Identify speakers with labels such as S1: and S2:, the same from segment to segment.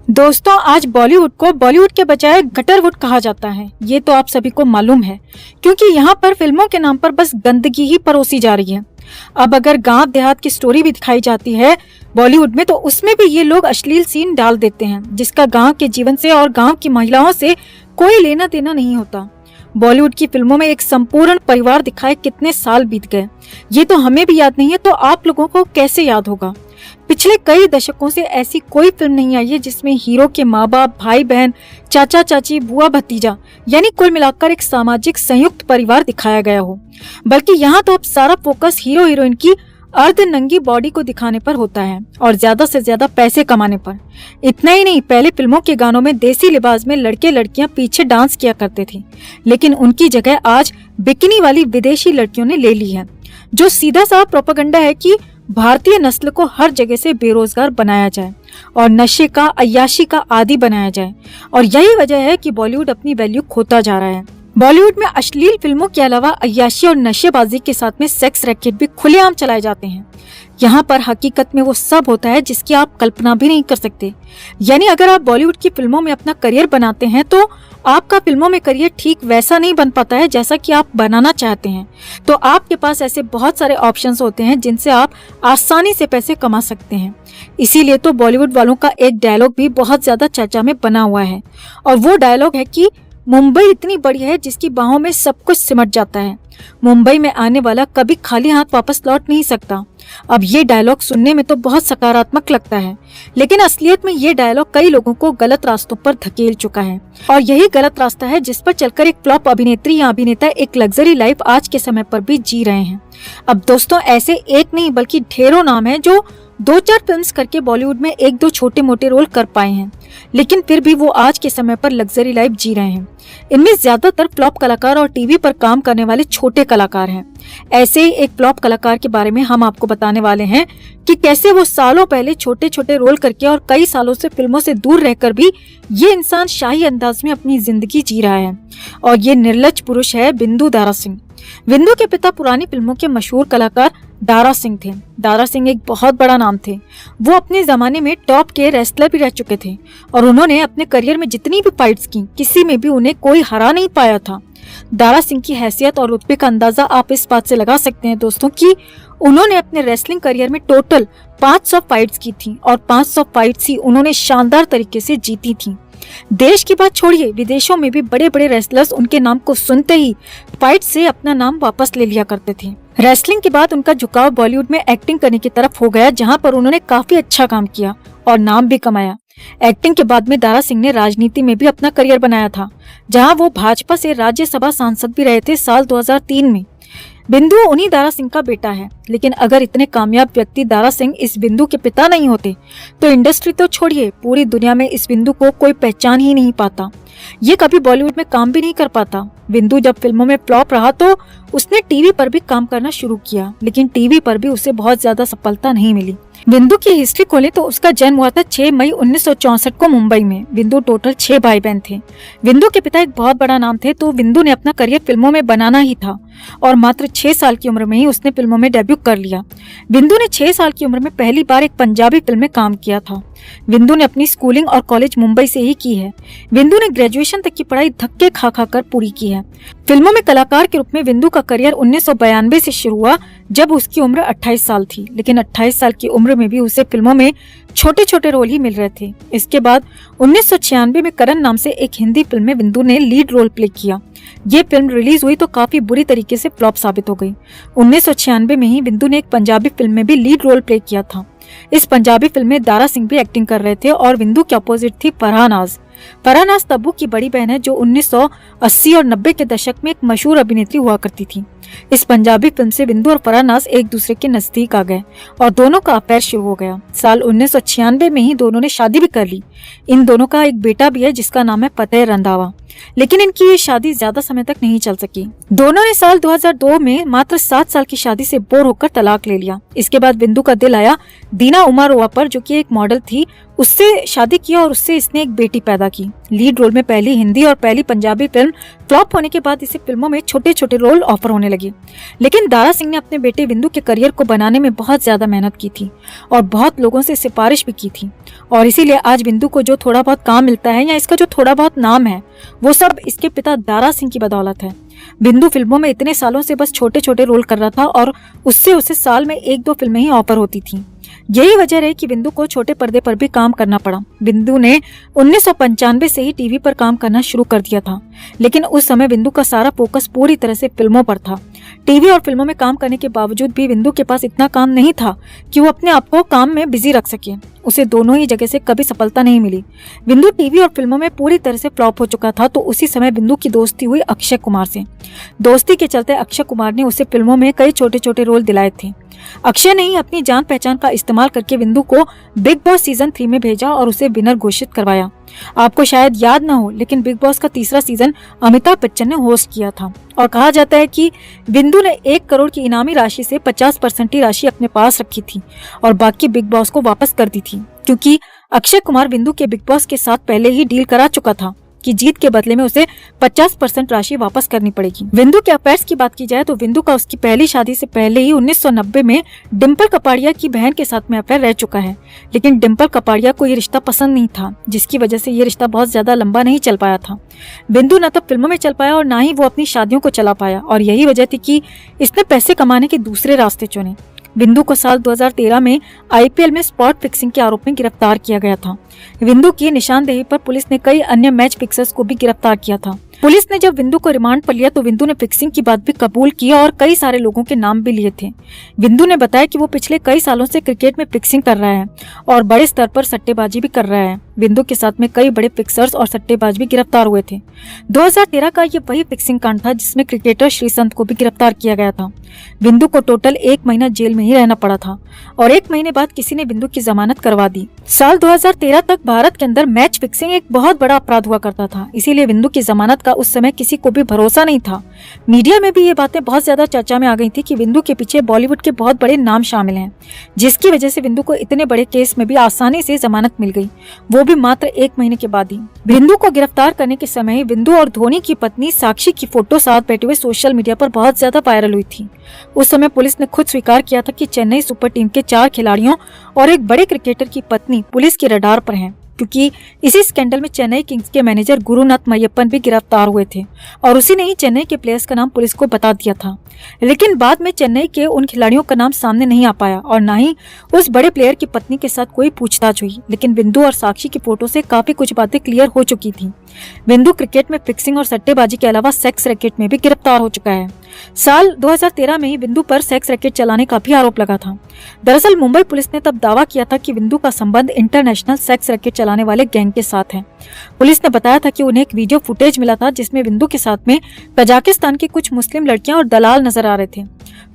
S1: दोस्तों, आज बॉलीवुड को बॉलीवुड के बजाय गटरवुड कहा जाता है। ये तो आप सभी को मालूम है, क्योंकि यहाँ पर फिल्मों के नाम पर बस गंदगी ही परोसी जा रही है। अब अगर गांव देहात की स्टोरी भी दिखाई जाती है बॉलीवुड में, तो उसमें भी ये लोग अश्लील सीन डाल देते हैं, जिसका गांव के जीवन से और गांव की महिलाओं से कोई लेना देना नहीं होता। बॉलीवुड की फिल्मों में एक संपूर्ण परिवार दिखाए कितने साल बीत गए, ये तो हमें भी याद नहीं है, तो आप लोगों को कैसे याद होगा। पिछले कई दशकों से ऐसी कोई फिल्म नहीं आई है जिसमें हीरो के माँ बाप, भाई बहन, चाचा चाची, बुआ भतीजा, यानी कुल मिलाकर एक सामाजिक संयुक्त परिवार दिखाया गया हो। बल्कि यहाँ तो अब सारा फोकस हीरो हीरोइन की अर्ध नंगी बॉडी को दिखाने पर होता है और ज्यादा से ज्यादा पैसे कमाने पर। इतना ही नहीं, पहले फिल्मों के गानों में देसी लिबास में लड़के लड़कियां पीछे डांस किया करते थे, लेकिन उनकी जगह आज बिकिनी वाली विदेशी लड़कियों ने ले ली है, जो सीधा साफ प्रोपेगेंडा है कि भारतीय नस्ल को हर जगह से बेरोजगार बनाया जाए और नशे का, अय्याशी का आदी बनाया जाए। और यही वजह है कि बॉलीवुड अपनी वैल्यू खोता जा रहा है। बॉलीवुड में अश्लील फिल्मों के अलावा अय्याशी और नशेबाजी के साथ में सेक्स रैकेट भी खुलेआम चलाए जाते हैं। यहाँ पर हकीकत में वो सब होता है जिसकी आप कल्पना भी नहीं कर सकते। यानी अगर आप बॉलीवुड की फिल्मों में अपना करियर बनाते हैं, तो आपका फिल्मों में करियर ठीक वैसा नहीं बन पाता है जैसा कि आप बनाना चाहते हैं। तो आपके पास ऐसे बहुत सारे ऑप्शंस होते हैं जिनसे आप आसानी से पैसे कमा सकते हैं। इसीलिए तो बॉलीवुड वालों का एक डायलॉग भी बहुत ज्यादा चर्चा में बना हुआ है, और वो डायलॉग है कि मुंबई इतनी बड़ी है जिसकी बाहों में सब कुछ सिमट जाता है। मुंबई में आने वाला कभी खाली हाथ वापस लौट नहीं सकता। अब ये डायलॉग सुनने में तो बहुत सकारात्मक लगता है, लेकिन असलियत में ये डायलॉग कई लोगों को गलत रास्तों पर धकेल चुका है, और यही गलत रास्ता है जिस पर चलकर एक फ्लॉप अभिनेत्री या अभिनेता एक लग्जरी लाइफ आज के समय पर भी जी रहे हैं। अब दोस्तों, ऐसे एक नहीं बल्कि ढेरों नाम है जो 2-4 फिल्म्स करके बॉलीवुड में 1-2 छोटे मोटे रोल कर पाए हैं, लेकिन फिर भी वो आज के समय पर लग्जरी लाइफ जी रहे हैं। इनमें ज्यादातर फ्लॉप कलाकार और टीवी पर काम करने वाले छोटे कलाकार हैं। ऐसे ही एक फ्लॉप कलाकार के बारे में हम आपको बताने वाले हैं कि कैसे वो सालों पहले छोटे छोटे रोल करके और कई सालों से फिल्मों से दूर रहकर भी ये इंसान शाही अंदाज में अपनी जिंदगी जी रहा है। और ये निर्लज पुरुष है बिंदु दारा सिंह। बिंदु के पिता पुरानी फिल्मों के मशहूर कलाकार दारा सिंह थे। दारा सिंह एक बहुत बड़ा नाम थे। वो अपने जमाने में टॉप के रेसलर भी रह चुके थे, और उन्होंने अपने करियर में जितनी भी फाइट्स की, किसी में भी उन्हें कोई हरा नहीं पाया था। दारा सिंह की हैसियत और रुतबे का अंदाजा आप इस बात से लगा सकते हैं दोस्तों कि उन्होंने अपने रेसलिंग करियर में टोटल 500 फाइट्स की थी, और 500 फाइट्स ही उन्होंने शानदार तरीके से जीती थी। देश की बात छोड़िए, विदेशों में भी बड़े बड़े रेसलर्स उनके नाम को सुनते ही फाइट से अपना नाम वापस ले लिया करते थे। रेसलिंग के बाद उनका झुकाव बॉलीवुड में एक्टिंग करने की तरफ हो गया, जहां पर उन्होंने काफी अच्छा काम किया और नाम भी कमाया। एक्टिंग के बाद में दारा सिंह ने राजनीति में भी अपना करियर बनाया था, जहां वो भाजपा से राज्यसभा सांसद भी रहे थे साल 2003 में। बिंदु उन्हीं दारा सिंह का बेटा है, लेकिन अगर इतने कामयाब व्यक्ति दारा सिंह इस बिंदु के पिता नहीं होते, तो इंडस्ट्री तो छोड़िए, पूरी दुनिया में इस बिंदु को कोई पहचान ही नहीं पाता। ये कभी बॉलीवुड में काम भी नहीं कर पाता। बिंदु जब फिल्मों में फ्लॉप रहा तो उसने टीवी पर भी काम करना शुरू किया, लेकिन टीवी पर भी उसे बहुत ज्यादा सफलता नहीं मिली। बिंदु की हिस्ट्री खोले तो उसका जन्म हुआ था 6 मई 1964 को मुंबई में। बिंदु टोटल 6 भाई बहन थे। बिंदु के पिता एक बहुत बड़ा नाम थे, तो बिंदु ने अपना करियर फिल्मों में बनाना ही था, और मात्र 6 साल की उम्र में ही उसने फिल्मों में डेब्यू कर लिया। बिंदु ने 6 साल की उम्र में पहली बार एक पंजाबी फिल्म में काम किया था। बिंदु ने अपनी स्कूलिंग और कॉलेज मुंबई से ही की है। बिंदु ने ग्रेजुएशन तक की पढ़ाई धक्के खा खा कर पूरी की है। फिल्मों में कलाकार के रूप में बिंदु का करियर 1992 से शुरू हुआ, जब उसकी उम्र 28 साल थी, लेकिन 28 साल की उम्र में भी उसे फिल्मों में छोटे छोटे रोल ही मिल रहे थे। इसके बाद 1996 में करण नाम से एक हिंदी फिल्म में बिंदु ने लीड रोल प्ले किया। ये फिल्म रिलीज हुई तो काफी बुरी तरीके से फ्लॉप साबित हो गई। 1996 में ही बिंदु ने एक पंजाबी फिल्म में भी लीड रोल प्ले किया था। इस पंजाबी फिल्म में दारा सिंह भी एक्टिंग कर रहे थे, और बिंदु के अपोजिट थी फरहान नाज। फरहान नाज तब्बू की बड़ी बहन है, जो 1980 और 90 के दशक में एक मशहूर अभिनेत्री हुआ करती थी। इस पंजाबी फिल्म से बिंदु और फरहान नाज एक दूसरे के नजदीक आ गए और दोनों का अफेयर शुरू हो गया। साल 1996 में ही दोनों ने शादी भी कर ली। इन दोनों का एक बेटा भी है जिसका नाम है फतेह रंधावा, लेकिन इनकी ये शादी ज्यादा समय तक नहीं चल सकी। दोनों ने साल 2002 में मात्र 7 साल की शादी से बोर होकर तलाक ले लिया। इसके बाद बिंदु का दिल आया दीना उमारोवा पर, जो कि एक मॉडल थी। उससे शादी किया और उससे इसने एक बेटी पैदा की। लीड रोल में पहली हिंदी और पहली पंजाबी फिल्म फ्लॉप होने के बाद इसे फिल्मों में छोटे छोटे रोल ऑफर होने लगे। लगी। लेकिन दारा सिंह ने अपने बेटे बिंदु के करियर को बनाने में बहुत ज्यादा मेहनत की थी और बहुत लोगों से सिफारिश भी की थी, और इसीलिए आज बिंदु को जो थोड़ा बहुत काम मिलता है या इसका जो थोड़ा बहुत नाम है वो सब इसके पिता दारा सिंह की बदौलत है। बिंदु फिल्मों में इतने सालों से बस छोटे छोटे रोल कर रहा था और उससे उसे साल में 1-2 फिल्में ही ऑफर होती थी। यही वजह रही कि बिंदु को छोटे पर्दे पर भी काम करना पड़ा। बिंदु ने 1995 से ही टीवी पर काम करना शुरू कर दिया था, लेकिन उस समय बिंदु का सारा फोकस पूरी तरह से फिल्मों पर था। टीवी और फिल्मों में काम करने के बावजूद भी बिंदु के पास इतना काम नहीं था कि वो अपने आप को काम में बिजी रख सके। उसे दोनों ही जगह से कभी सफलता नहीं मिली। बिंदु टीवी और फिल्मों में पूरी तरह से फ्लॉप हो चुका था, तो उसी समय बिंदु की दोस्ती हुई अक्षय कुमार से। दोस्ती के चलते अक्षय कुमार ने उसे फिल्मों में कई छोटे छोटे रोल दिलाए थे। अक्षय ने ही अपनी जान पहचान का इस्तेमाल करके बिंदु को बिग बॉस सीजन 3 में भेजा और उसे विनर घोषित करवाया। आपको शायद याद न हो, लेकिन बिग बॉस का तीसरा सीजन अमिताभ बच्चन ने होस्ट किया था और कहा जाता है कि बिंदु ने 1 करोड़ की इनामी राशि से 50% ही राशि अपने पास रखी थी और बाकी बिग बॉस को वापस कर दी थी, क्योंकि अक्षय कुमार बिंदु के बिग बॉस के साथ पहले ही डील करा चुका था कि जीत के बदले में उसे 50% राशि वापस करनी पड़ेगी। बिंदु के अफेयर्स की बात की जाए तो बिंदु का उसकी पहली शादी से पहले ही 1990 में डिम्पल कपाड़िया की बहन के साथ में अफेयर रह चुका है, लेकिन डिम्पल कपाड़िया को ये रिश्ता पसंद नहीं था, जिसकी वजह से ये रिश्ता बहुत ज्यादा लंबा नहीं चल पाया था। बिंदु न तो फिल्मों में चल पाया और न ही वो अपनी शादियों को चला पाया, और यही वजह थी कि इसने पैसे कमाने के दूसरे रास्ते चुने। बिंदु को साल 2013 में आईपीएल में स्पॉट फिक्सिंग के आरोप में गिरफ्तार किया गया था। बिंदु की निशानदेही पर पुलिस ने कई अन्य मैच फिक्सर्स को भी गिरफ्तार किया था। पुलिस ने जब बिंदु को रिमांड पर लिया तो बिंदु ने फिक्सिंग की बात भी कबूल की और कई सारे लोगों के नाम भी लिए थे। बिंदु ने बताया कि वो पिछले कई सालों से क्रिकेट में फिक्सिंग कर रहा है और बड़े स्तर पर सट्टेबाजी भी कर रहा है। बिंदु के साथ में कई बड़े फिक्सर्स और सट्टेबाज भी गिरफ्तार हुए थे। 2013 का ये वही फिक्सिंग कांड था जिसमें क्रिकेटर श्रीसंत को भी गिरफ्तार किया गया था। बिंदु को टोटल 1 महीना जेल में ही रहना पड़ा था और 1 महीने बाद किसी ने बिंदु की जमानत करवा दी। साल 2013 तक भारत के अंदर मैच फिक्सिंग एक बहुत बड़ा अपराध हुआ करता था, इसीलिए बिंदु की जमानत का उस समय किसी को भी भरोसा नहीं था। मीडिया में भी ये बातें बहुत ज्यादा चर्चा में आ गई थी कि बिंदु के पीछे बॉलीवुड के बहुत बड़े नाम शामिल हैं, जिसकी वजह से बिंदु को इतने बड़े केस में भी आसानी से जमानत मिल गई, वो भी मात्र 1 महीने के बाद ही। बिंदु को गिरफ्तार करने के समय बिंदु और धोनी की पत्नी साक्षी की फोटो साथ बैठे हुए सोशल मीडिया पर बहुत ज्यादा वायरल हुई थी। उस समय पुलिस ने खुद स्वीकार किया था कि चेन्नई सुपर टीम के 4 खिलाड़ियों और एक बड़े क्रिकेटर की पत्नी पुलिस के रडार पर हैं, क्योंकि इसी स्कैंडल में चेन्नई किंग्स के मैनेजर गुरुनाथ मय्यप्पन भी गिरफ्तार हुए थे और उसी ने ही चेन्नई के प्लेयर्स का नाम पुलिस को बता दिया था। लेकिन बाद में चेन्नई के उन खिलाड़ियों का नाम सामने नहीं आ पाया और न ही उस बड़े प्लेयर की पत्नी के साथ कोई पूछताछ हुई, लेकिन बिंदु और साक्षी की फोटो से काफी कुछ बातें क्लियर हो चुकी थी। बिंदु क्रिकेट में फिक्सिंग और सट्टेबाजी के अलावा सेक्स रैकेट में भी गिरफ्तार हो चुका है। साल 2013 में ही बिंदु पर सेक्स रैकेट चलाने का भी आरोप लगा था। दरअसल मुंबई पुलिस ने तब दावा किया था कि बिंदु का संबंध इंटरनेशनल सेक्स रैकेट चलाने वाले गैंग के साथ है। पुलिस ने बताया था कि उन्हें एक वीडियो फुटेज मिला था जिसमें बिंदु के साथ में कजाकिस्तान की कुछ मुस्लिम लड़कियां और दलाल नजर आ रहे थे।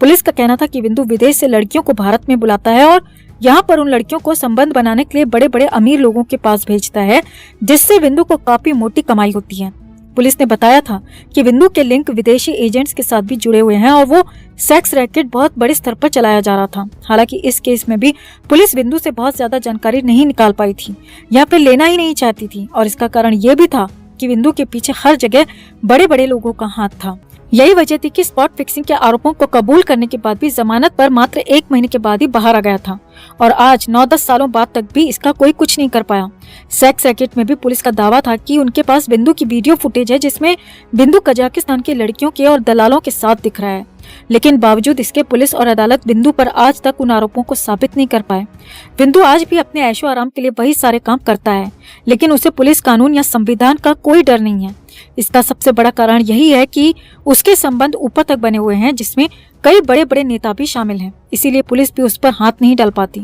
S1: पुलिस का कहना था कि बिंदु विदेश से लड़कियों को भारत में बुलाता है और यहाँ पर उन लड़कियों को संबंध बनाने के लिए बड़े बड़े अमीर लोगों के पास भेजता है, जिससे बिंदु को काफी मोटी कमाई होती है। पुलिस ने बताया था कि बिंदु के लिंक विदेशी एजेंट्स के साथ भी जुड़े हुए हैं और वो सेक्स रैकेट बहुत बड़े स्तर पर चलाया जा रहा था। हालांकि इस केस में भी पुलिस बिंदु से बहुत ज्यादा जानकारी नहीं निकाल पाई थी या फिर लेना ही नहीं चाहती थी, और इसका कारण ये भी था कि बिंदु के पीछे हर जगह बड़े बड़े लोगों का हाथ था। यही वजह थी कि स्पॉट फिक्सिंग के आरोपों को कबूल करने के बाद भी जमानत पर मात्र 1 महीने के बाद ही बाहर आ गया था और आज 9-10 सालों बाद तक भी इसका कोई कुछ नहीं कर पाया। सेक्स रैकेट में भी पुलिस का दावा था कि उनके पास बिंदु की वीडियो फुटेज है जिसमें बिंदु कजाकिस्तान की लड़कियों के और दलालों के साथ दिख रहा है, लेकिन बावजूद इसके पुलिस और अदालत बिंदु पर आज तक उन आरोपों को साबित नहीं कर पाए। बिंदु आज भी अपने ऐशो आराम के लिए वही सारे काम करता है, लेकिन उसे पुलिस, कानून या संविधान का कोई डर नहीं है। इसका सबसे बड़ा कारण यही है कि उसके संबंध ऊपर तक बने हुए हैं, जिसमें कई बड़े बड़े नेता भी शामिल हैं, इसीलिए पुलिस भी उस पर हाथ नहीं डाल पाती।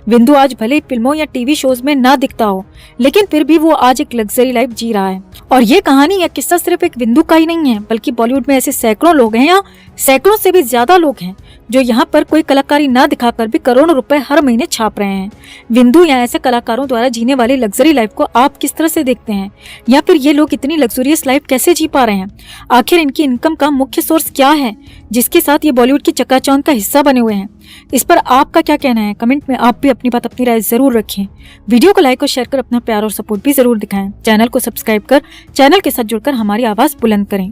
S1: बिंदु आज भले ही फिल्मों या टीवी शोज में ना दिखता हो, लेकिन फिर भी वो आज एक लग्जरी लाइफ जी रहा है। और ये कहानी या किस्सा सिर्फ एक बिंदु का ही नहीं है, बल्कि बॉलीवुड में ऐसे सैकड़ों लोग हैं या सैकड़ों से भी ज्यादा लोग हैं जो यहाँ पर कोई कलाकारी ना दिखाकर भी करोड़ों रुपए हर महीने छाप रहे हैं। बिंदु या ऐसे कलाकारों द्वारा जीने वाली लग्जरी लाइफ को आप किस तरह से देखते हैं, या फिर ये लोग इतनी लग्जरियस लाइफ कैसे जी पा रहे हैं? आखिर इनकी इनकम का मुख्य सोर्स क्या है जिसके साथ ये बॉलीवुड की चकाचौंध का हिस्सा बने हुए हैं? इस पर आपका क्या कहना है? कमेंट में आप भी अपनी बात, अपनी राय जरूर रखें। वीडियो को लाइक और शेयर कर अपना प्यार और सपोर्ट भी जरूर दिखाएं। चैनल को सब्सक्राइब कर चैनल के साथ जुड़कर हमारी आवाज बुलंद करें।